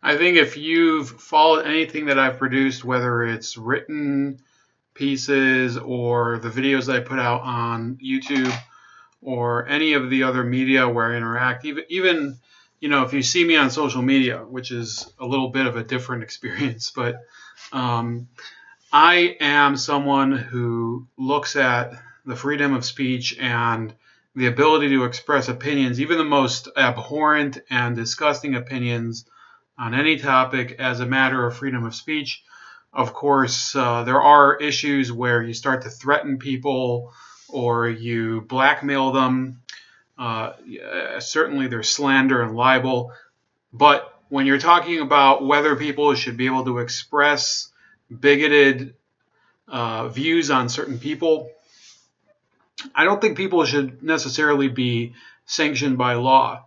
I think if you've followed anything that I've produced, whether it's written pieces or the videos I put out on YouTube or any of the other media where I interact, even if you see me on social media, which is a little bit of a different experience, but I am someone who looks at the freedom of speech and the ability to express opinions, even the most abhorrent and disgusting opinions on any topic, as a matter of freedom of speech. Of course, there are issues where you start to threaten people or you blackmail them. Certainly there's slander and libel. But when you're talking about whether people should be able to express bigoted views on certain people, I don't think people should necessarily be sanctioned by law.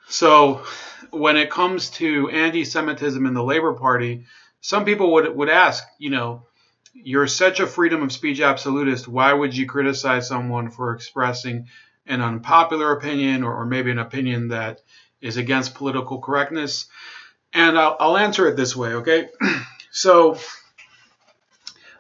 So when it comes to anti-Semitism in the Labour Party, some people would ask, you're such a freedom of speech absolutist. Why would you criticize someone for expressing an unpopular opinion or maybe an opinion that is against political correctness? And I'll answer it this way, okay? So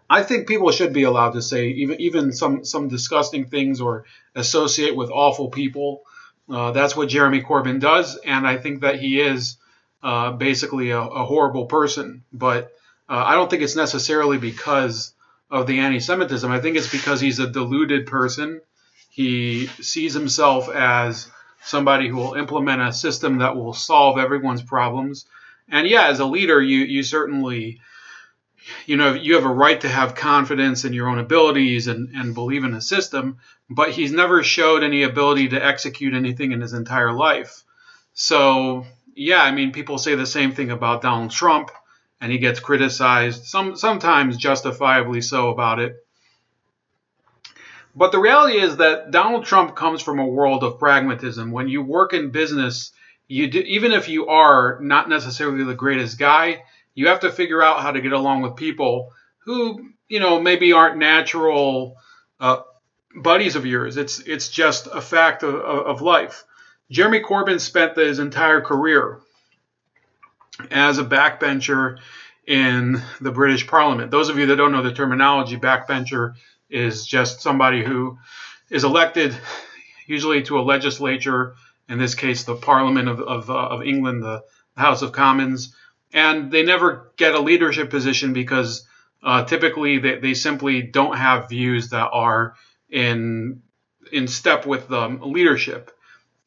I think people should be allowed to say even some disgusting things or associate with awful people. That's what Jeremy Corbyn does, and I think that he is basically a horrible person. But I don't think it's necessarily because of the anti-Semitism. I think it's because he's a deluded person. He sees himself as somebody who will implement a system that will solve everyone's problems. And yeah, as a leader, you certainly, you have a right to have confidence in your own abilities and believe in a system, but he's never showed any ability to execute anything in his entire life. So yeah, I mean, people say the same thing about Donald Trump, and he gets criticized, sometimes justifiably so, about it. But the reality is that Donald Trump comes from a world of pragmatism. When you work in business, even if you are not necessarily the greatest guy, you have to figure out how to get along with people who, maybe aren't natural buddies of yours. It's just a fact of life. Jeremy Corbyn spent his entire career as a backbencher in the British Parliament. Those of you that don't know the terminology, backbencher is just somebody who is elected usually to a legislature, in this case the Parliament of England, the House of Commons, and they never get a leadership position because typically they simply don't have views that are in step with the leadership.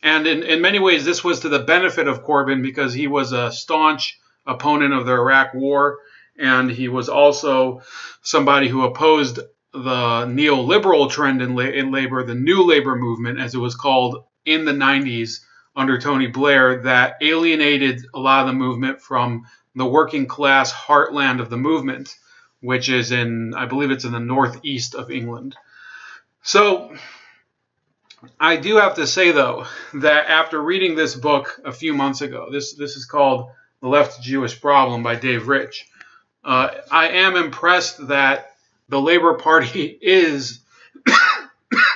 And in many ways, this was to the benefit of Corbyn because he was a staunch opponent of the Iraq War, and he was also somebody who opposed the neoliberal trend in Labour, the New Labour movement, as it was called in the 90s under Tony Blair, that alienated a lot of the movement from the working class heartland of the movement, which is I believe it's in the northeast of England. So I do have to say, though, that after reading this book a few months ago, this is called The Left Jewish Problem by Dave Rich, I am impressed that the Labour Party is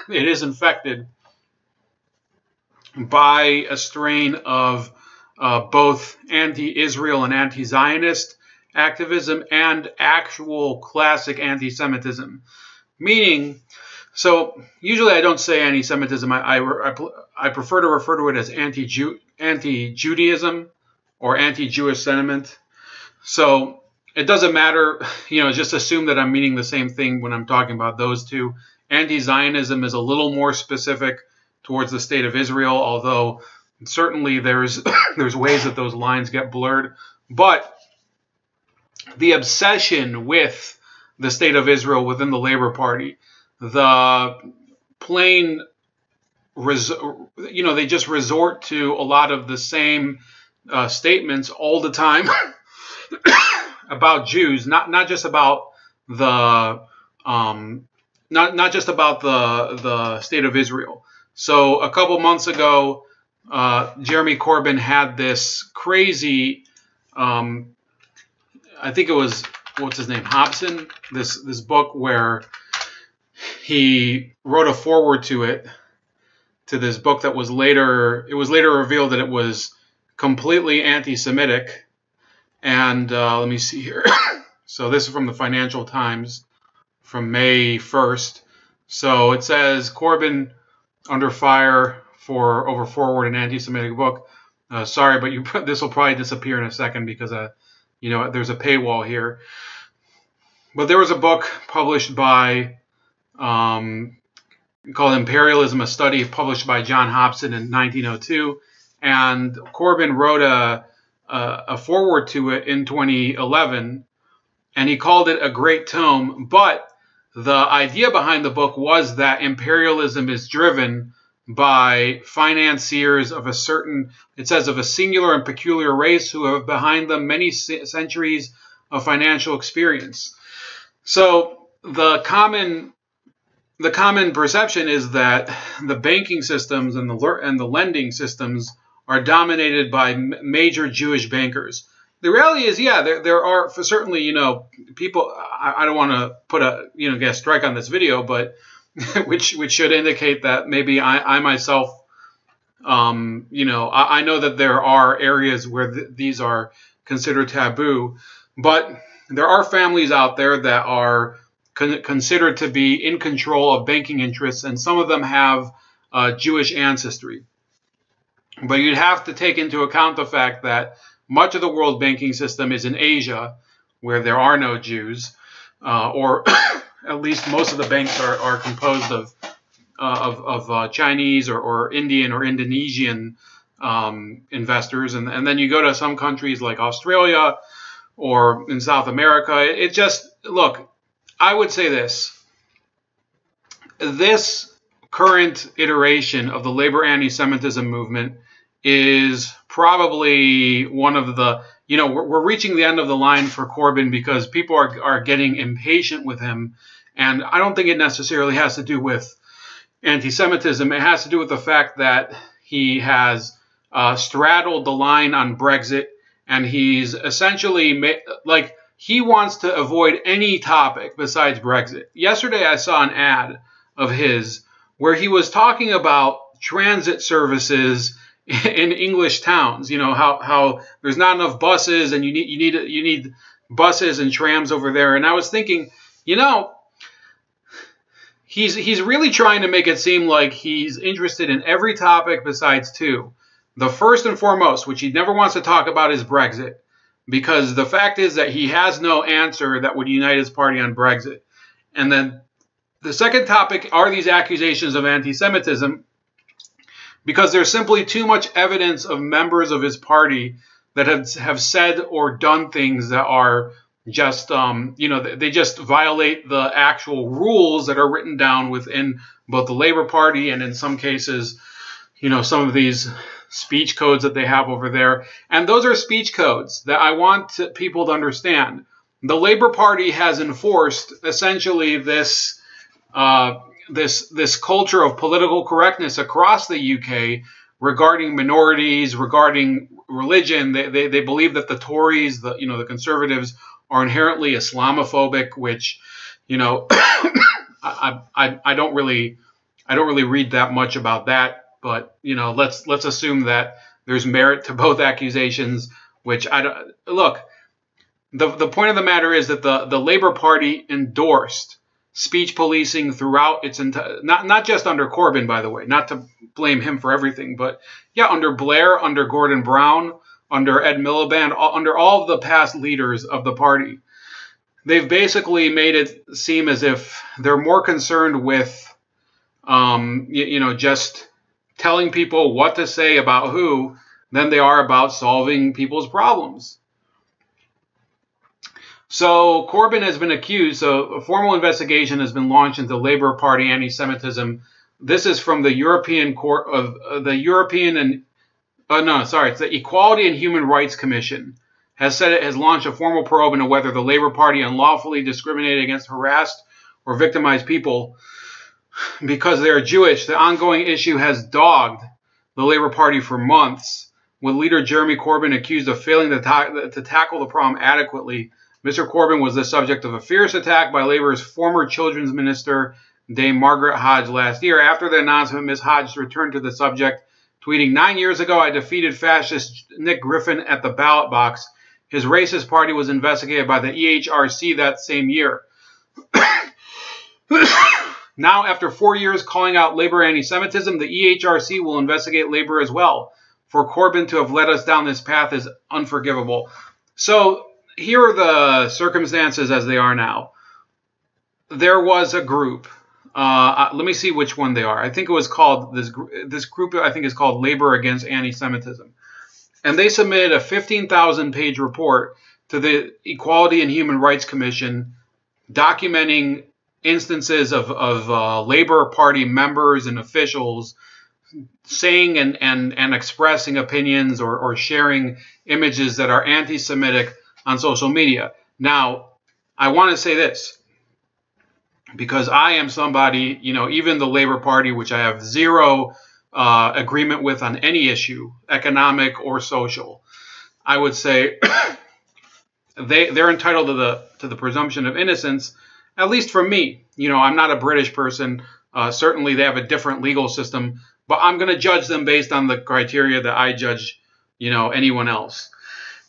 infected by a strain of both anti-Israel and anti-Zionist activism and actual classic anti-Semitism. Meaning, so usually I don't say anti-Semitism. I prefer to refer to it as anti-Judaism or anti-Jewish sentiment. So it doesn't matter, just assume that I'm meaning the same thing when I'm talking about those two. Anti-Zionism is a little more specific towards the state of Israel, although certainly there's ways that those lines get blurred. But the obsession with the state of Israel within the Labour Party, the plain, they just resort to a lot of the same statements all the time about Jews, not just about the not just about the state of Israel. So a couple months ago, Jeremy Corbyn had this crazy, I think it was, what's his name, Hobson, this book where he wrote a foreword to this book that was later revealed that it was completely anti-Semitic. And let me see here. So this is from the Financial Times from May 1st. So it says Corbyn under fire for over forward an anti-Semitic book. Sorry, but this will probably disappear in a second because there's a paywall here. But there was a book published by called Imperialism, a Study, published by John Hobson in 1902, and Corbyn wrote a foreword to it in 2011, and he called it a great tome. But the idea behind the book was that imperialism is driven by financiers of a certain, it says, of a singular and peculiar race who have behind them many centuries of financial experience. So the common perception is that the banking systems and the lending systems are dominated by major Jewish bankers. The reality is, yeah, there are certainly, people. I don't want to put get a strike on this video, but which should indicate that maybe I myself, I know that there are areas where these are considered taboo, but there are families out there that are considered to be in control of banking interests, and some of them have Jewish ancestry. But you'd have to take into account the fact that much of the world banking system is in Asia, where there are no Jews, or at least most of the banks are composed of Chinese or Indian or Indonesian investors, and then you go to some countries like Australia or in South America. It just, look, I would say this current iteration of the labor anti-Semitism movement is probably one of the, we're reaching the end of the line for Corbyn because people are getting impatient with him. And I don't think it necessarily has to do with anti-Semitism. It has to do with the fact that he has straddled the line on Brexit, and he's essentially he wants to avoid any topic besides Brexit. Yesterday, I saw an ad of his where he was talking about transit services in English towns. How there's not enough buses, and you need buses and trams over there. And I was thinking, he's really trying to make it seem like he's interested in every topic besides two. The first and foremost, which he never wants to talk about, is Brexit. Because the fact is that he has no answer that would unite his party on Brexit. And then the second topic are these accusations of anti-Semitism, because there's simply too much evidence of members of his party that have said or done things that are just, they just violate the actual rules that are written down within both the Labour Party and in some cases, some of these speech codes that they have over there. And those are speech codes that I want people to understand. The Labour Party has enforced essentially this culture of political correctness across the UK regarding minorities, regarding religion. They believe that the Tories, the Conservatives, are inherently Islamophobic, which, I don't really read that much about that. But let's assume that there's merit to both accusations. Which I don't look. The point of the matter is that the Labour Party endorsed speech policing throughout its entire, not just under Corbyn, by the way, not to blame him for everything, but yeah, under Blair, under Gordon Brown, under Ed Miliband, under all of the past leaders of the party. They've basically made it seem as if they're more concerned with, just telling people what to say about who than they are about solving people's problems. So Corbyn has been accused. So a formal investigation has been launched into Labour Party anti-Semitism. This is from the European Court of it's the Equality and Human Rights Commission has said it has launched a formal probe into whether the Labour Party unlawfully discriminated against harassed or victimized people because they are Jewish. The ongoing issue has dogged the Labour Party for months, with leader Jeremy Corbyn accused of failing to tackle the problem adequately. Mr. Corbyn was the subject of a fierce attack by Labour's former Children's Minister, Dame Margaret Hodge, last year. After the announcement, Ms. Hodge returned to the subject, tweeting, 9 years ago, I defeated fascist Nick Griffin at the ballot box. His racist party was investigated by the EHRC that same year. Now, after 4 years calling out Labour anti-Semitism, the EHRC will investigate Labour as well. For Corbyn to have led us down this path is unforgivable. So here are the circumstances as they are now. There was a group. Let me see which one they are. I think it was called, this group I think is called Labour Against Anti-Semitism. And they submitted a 15,000-page report to the Equality and Human Rights Commission documenting instances of Labour Party members and officials saying and expressing opinions or sharing images that are anti-Semitic on social media. Now, I want to say this, because I am somebody, even the Labour Party, which I have zero agreement with on any issue, economic or social, I would say they're entitled to the presumption of innocence, at least for me. I'm not a British person. Certainly they have a different legal system, but I'm going to judge them based on the criteria that I judge, anyone else.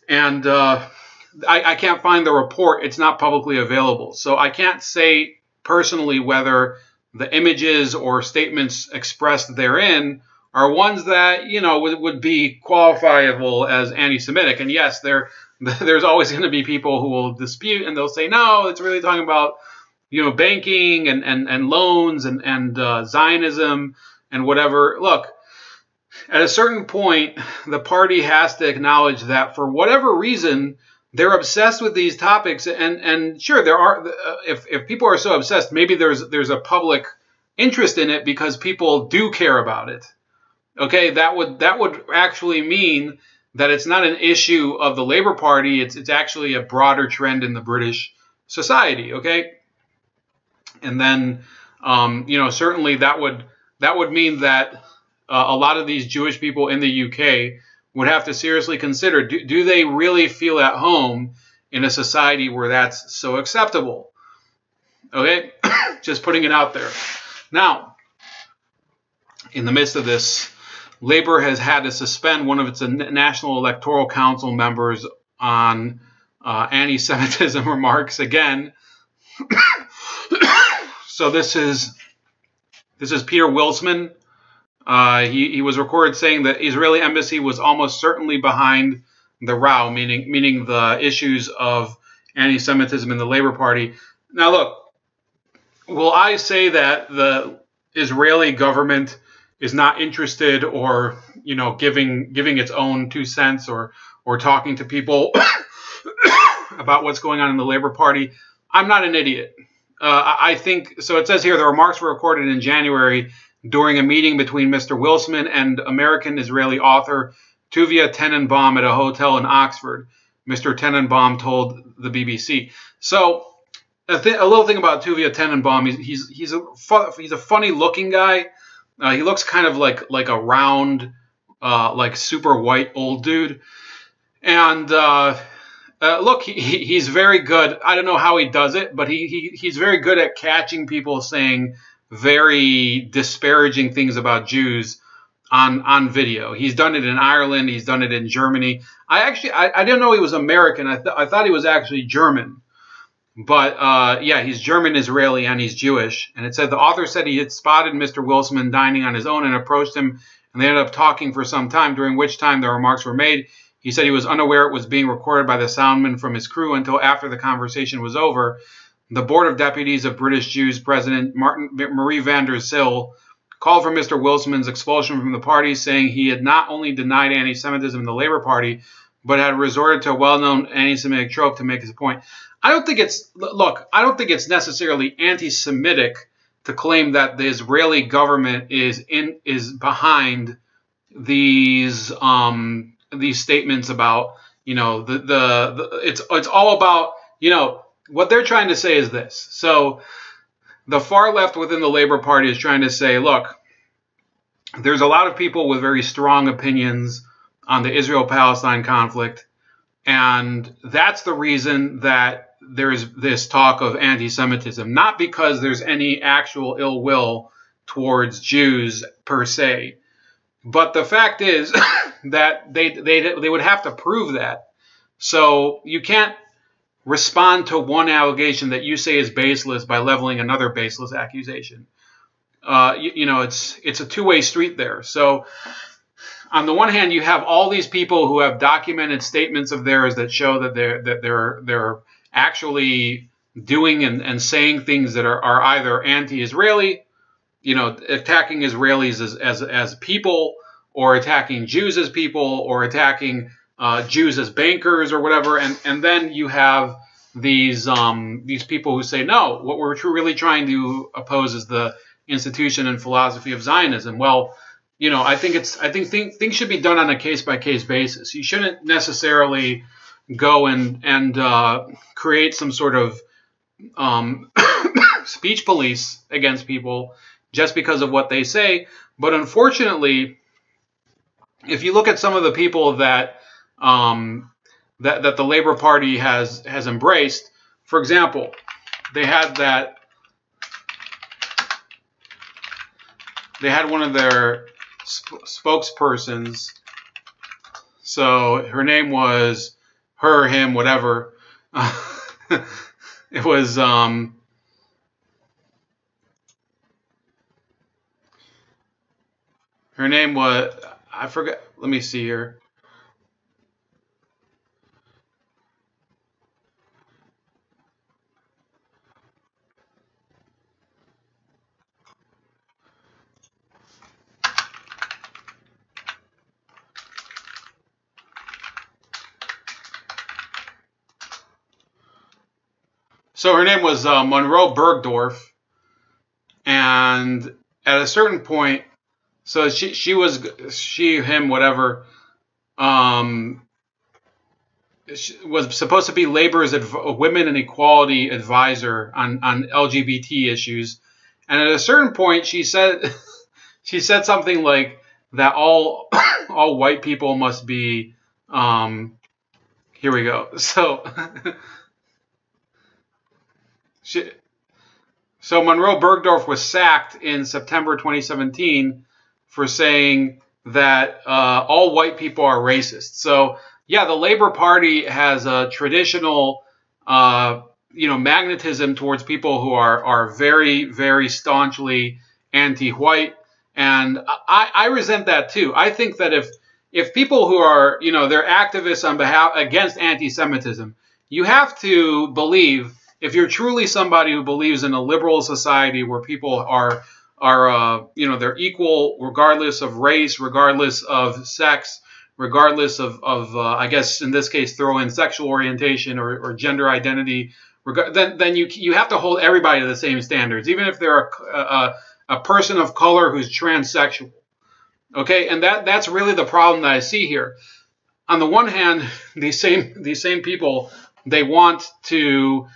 And I can't find the report. It's not publicly available. So I can't say personally whether the images or statements expressed therein are ones that, would be qualifiable as anti-Semitic. And yes, there's always going to be people who will dispute, and they'll say, no, it's really talking about, banking and loans and Zionism and whatever. Look, at a certain point, the party has to acknowledge that for whatever reason, they're obsessed with these topics. And sure, there are, if people are so obsessed, maybe there's a public interest in it because people do care about it. Okay, that would actually mean that it's not an issue of the Labour Party. It's actually a broader trend in the British society. Okay, and then certainly that would mean that a lot of these Jewish people in the UK would have to seriously consider, do they really feel at home in a society where that's so acceptable? Okay, just putting it out there. Now, in the midst of this, Labour has had to suspend one of its National Electoral Council members on anti-Semitism remarks again. So this is Peter Wilsman. He was recorded saying that Israeli embassy was almost certainly behind the row, meaning the issues of anti-Semitism in the Labour Party. Now, look, will I say that the Israeli government is not interested or giving its own 2 cents or talking to people about what's going on in the Labour Party? I'm not an idiot. I think so. It says here the remarks were recorded in January during a meeting between Mr. Wilsman and American-Israeli author Tuvia Tenenbaum at a hotel in Oxford. Mr. Tenenbaum told the BBC. So a little thing about Tuvia Tenenbaum, he's a funny-looking guy. He looks kind of like a round, like super white old dude. And look, he's very good. I don't know how he does it, but he's very good at catching people saying very disparaging things about Jews on video. He's done it in Ireland. He's done it in Germany. I didn't know he was American. I thought he was actually German. But yeah, he's German Israeli and he's Jewish. And it said the author said he had spotted Mr. Wilsman dining on his own and approached him, and they ended up talking for some time, during which time the remarks were made. He said he was unaware it was being recorded by the soundman from his crew until after the conversation was over. The Board of Deputies of British Jews President Marie van der Zyl called for Mr. Wilsman's expulsion from the party, saying he had not only denied anti-Semitism in the Labour Party, but had resorted to a well-known anti-Semitic trope to make his point. I don't think it's necessarily anti-Semitic to claim that the Israeli government is behind these statements about, it's all about, what they're trying to say is this. So the far left within the Labour Party is trying to say, look, there's a lot of people with very strong opinions on the Israel-Palestine conflict, and that's the reason that there's this talk of anti-Semitism, not because there's any actual ill will towards Jews per se, but the fact is that they would have to prove that. So you can't respond to one allegation that you say is baseless by leveling another baseless accusation. It's a two-way street there. So on the one hand, you have all these people who have documented statements of theirs that show that they're actually doing and saying things that are either anti-Israeli, attacking Israelis as people, or attacking Jews as people, or attacking Jews as bankers or whatever. And then you have these people who say, no, what we're really trying to oppose is the institution and philosophy of Zionism. Well, I think things should be done on a case-by-case basis. You shouldn't necessarily go and create some sort of speech police against people just because of what they say. But unfortunately, if you look at some of the people that that the Labour Party has embraced, for example, they had one of their spokespersons. So her name was him, whatever. It was her name was, I forget. Let me see here. So her name was Monroe Bergdorf, and at a certain point, so him, whatever, was supposed to be Labor's women and equality advisor on LGBT issues, and at a certain point, she said something like that all white people must be. Here we go. So. So Monroe Bergdorf was sacked in September 2017 for saying that all white people are racist. So yeah, the Labour Party has a traditional, magnetism towards people who are very, very staunchly anti-white, and I resent that too. I think that if people who are, they're activists against anti-Semitism, you have to believe. If you're truly somebody who believes in a liberal society where people are they're equal regardless of race, regardless of sex, regardless of I guess in this case throw in sexual orientation or gender identity, then you have to hold everybody to the same standards, even if they're a person of color who's transsexual. Okay, and that's really the problem that I see here. On the one hand, these same people, they want to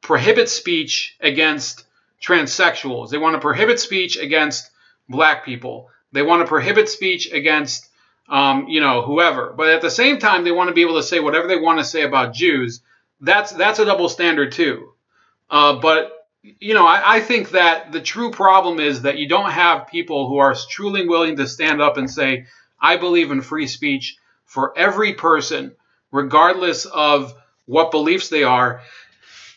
prohibit speech against transsexuals. They want to prohibit speech against black people. They want to prohibit speech against, whoever. But at the same time, they want to be able to say whatever they want to say about Jews. That's a double standard too. But I think that the true problem is that you don't have people who are truly willing to stand up and say, I believe in free speech for every person, regardless of what beliefs they are.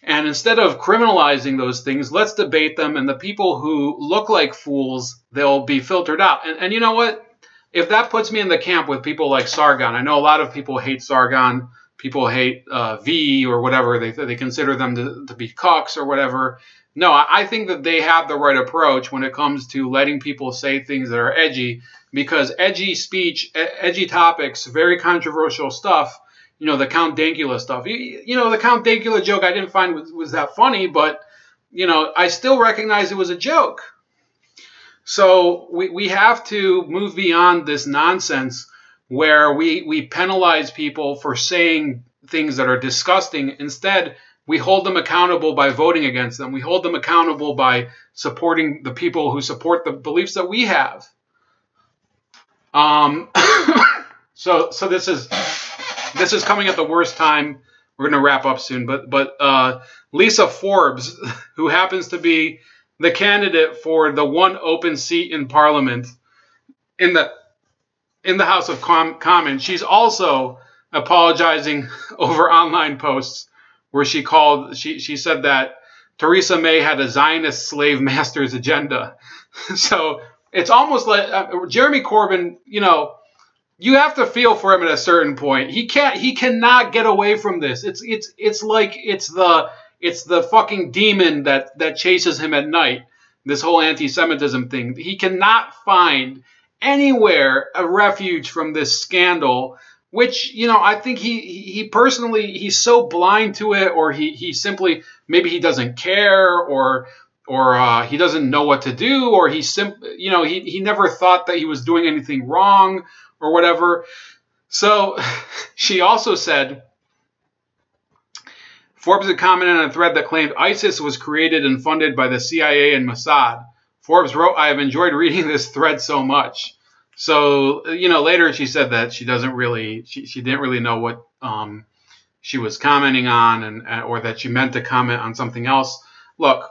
And instead of criminalizing those things, let's debate them. And the people who look like fools, they'll be filtered out. And you know what? If that puts me in the camp with people like Sargon, I know a lot of people hate Sargon. People hate V or whatever. They consider them to be cucks or whatever. No, I think that they have the right approach when it comes to letting people say things that are edgy, because edgy speech, edgy topics, very controversial stuff, the Count Dankula stuff. The Count Dankula joke I didn't find was that funny, but, I still recognize it was a joke. So we have to move beyond this nonsense where we penalize people for saying things that are disgusting. Instead, we hold them accountable by voting against them. We hold them accountable by supporting the people who support the beliefs that we have. So this is coming at the worst time. We're going to wrap up soon, but Lisa Forbes, who happens to be the candidate for the one open seat in Parliament in the House of Commons, she's also apologizing over online posts where she said that Theresa May had a Zionist slave master's agenda. So it's almost like Jeremy Corbyn, you know, you have to feel for him at a certain point. He cannot get away from this. It's like it's the fucking demon that chases him at night. This whole anti-Semitism thing. He cannot find anywhere a refuge from this scandal, which, you know, I think he personally, he's so blind to it, or he simply, maybe he doesn't care, or he doesn't know what to do, or you know, he never thought that he was doing anything wrong or whatever. So she also said, Forbes had commented on a thread that claimed ISIS was created and funded by the CIA and Mossad. Forbes wrote, I have enjoyed reading this thread so much. So, you know, later she said that she didn't really know what she was commenting on, or that she meant to comment on something else. Look,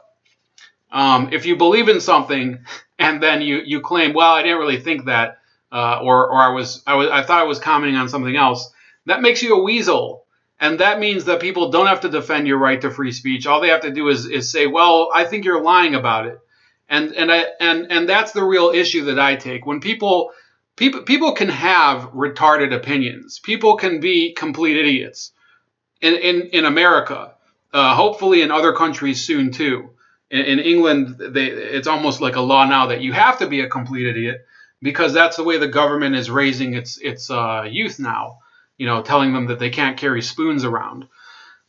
if you believe in something and then you claim, well, I didn't really think that, or I thought I was commenting on something else, that makes you a weasel. And that means that people don't have to defend your right to free speech. All they have to do is say, well, I think you're lying about it. And that's the real issue that I take. When people can have retarded opinions. People can be complete idiots in America. Hopefully in other countries soon too. In England, it's almost like a law now that you have to be a complete idiot, because that's the way the government is raising its youth now. You know, telling them that they can't carry spoons around.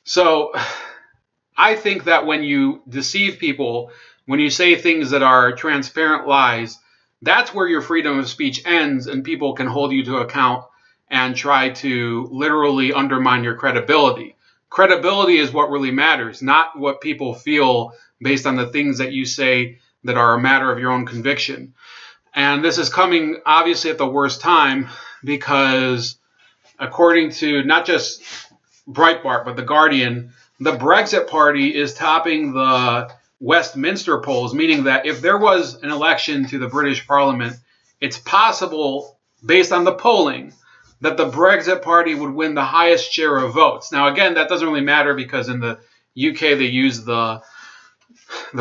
So I think that when you deceive people, when you say things that are transparent lies, that's where your freedom of speech ends, and people can hold you to account and try to literally undermine your credibility. Credibility is what really matters, not what people feel based on the things that you say that are a matter of your own conviction. And this is coming obviously at the worst time, because according to not just Breitbart, but The Guardian, the Brexit Party is topping the Westminster polls, meaning that if there was an election to the British Parliament, it's possible, based on the polling, that the Brexit Party would win the highest share of votes. Now, again, that doesn't really matter, because in the UK they use the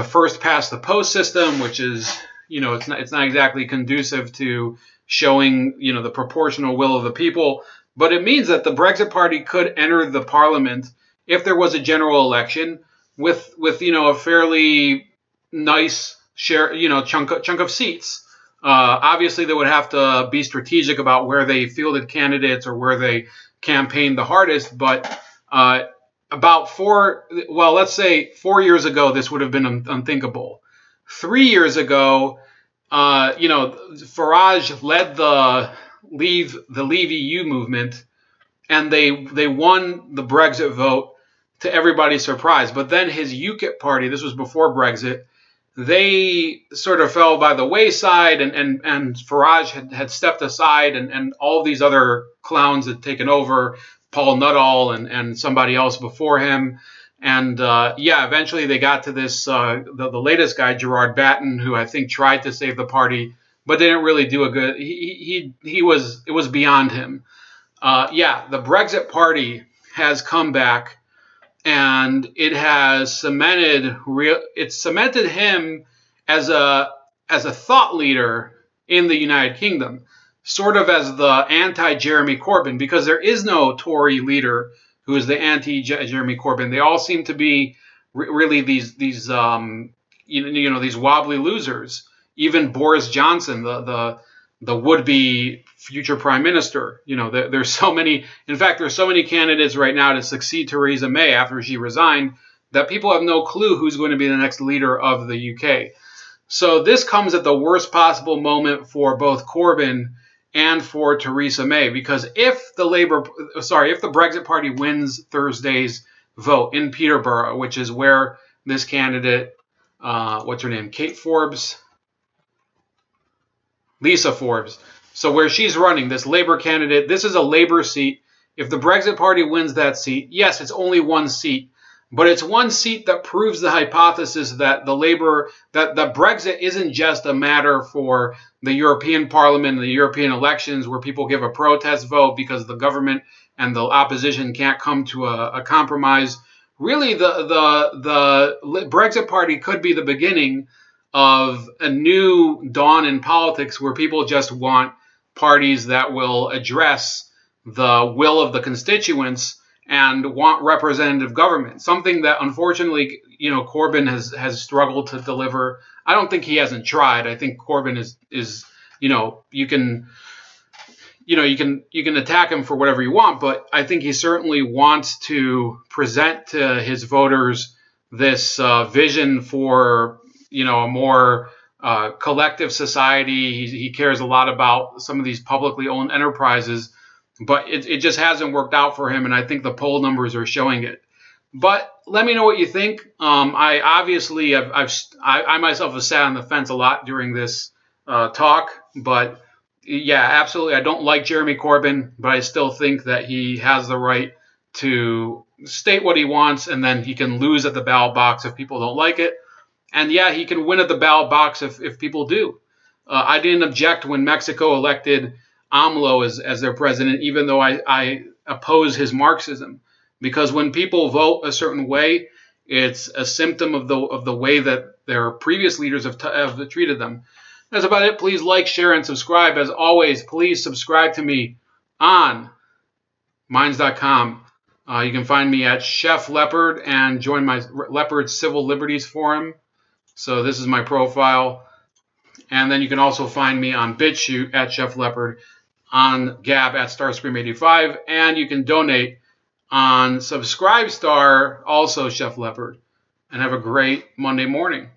first past the post system, which is, you know, it's not exactly conducive to showing, you know, the proportional will of the people. But it means that the Brexit Party could enter the Parliament if there was a general election with you know, a fairly nice share, you know, chunk of seats. Obviously, they would have to be strategic about where they fielded candidates or where they campaigned the hardest. But let's say 4 years ago, this would have been unthinkable. 3 years ago, you know, Farage led the Leave EU movement, and they won the Brexit vote to everybody's surprise. But then his UKIP party, this was before Brexit, they sort of fell by the wayside, and Farage had stepped aside, and all these other clowns had taken over, Paul Nuttall and somebody else before him. And eventually they got to this, the latest guy, Gerard Batten, who I think tried to save the party, but didn't really do a good. It was beyond him. The Brexit Party has come back, and it has cemented him as a thought leader in the United Kingdom, sort of as the anti-Jeremy Corbyn, because there is no Tory leader who is the anti-Jeremy Corbyn. They all seem to be really these these wobbly losers. Even Boris Johnson, the would-be future prime minister, you know, there's so many. In fact, there's so many candidates right now to succeed Theresa May after she resigned that people have no clue who's going to be the next leader of the UK. So this comes at the worst possible moment for both Corbyn and for Theresa May, because if the Brexit Party wins Thursday's vote in Peterborough, which is where this candidate, what's her name, Lisa Forbes. So where she's running, this Labour candidate, this is a Labour seat. If the Brexit Party wins that seat, yes, it's only one seat, But it's one seat that proves the hypothesis that that Brexit isn't just a matter for the European Parliament and the European elections where people give a protest vote because the government and the opposition can't come to a compromise. Really, the Brexit Party could be the beginning of a new dawn in politics where people just want parties that will address the will of the constituents and want representative government, something that unfortunately, Corbyn has struggled to deliver. I don't think he hasn't tried. I think Corbyn is you can attack him for whatever you want, but I think he certainly wants to present to his voters this vision for a more collective society. He cares a lot about some of these publicly owned enterprises, but it just hasn't worked out for him, and I think the poll numbers are showing it. But let me know what you think. I obviously I myself have sat on the fence a lot during this talk, but yeah, absolutely. I don't like Jeremy Corbyn, but I still think that he has the right to state what he wants, and then he can lose at the ballot box if people don't like it. And yeah, he can win at the ballot box if people do. I didn't object when Mexico elected AMLO as their president, even though I oppose his Marxism, because when people vote a certain way, it's a symptom of the way that their previous leaders have treated them. That's about it. Please like, share, and subscribe. As always, please subscribe to me on Minds.com. You can find me at Chef Leopard and join my Leopard Civil Liberties Forum. So this is my profile. And then you can also find me on BitChute at Chef Leopard, on Gab at Starscream85, and you can donate on Subscribestar, also Chef Leopard. And have a great Monday morning.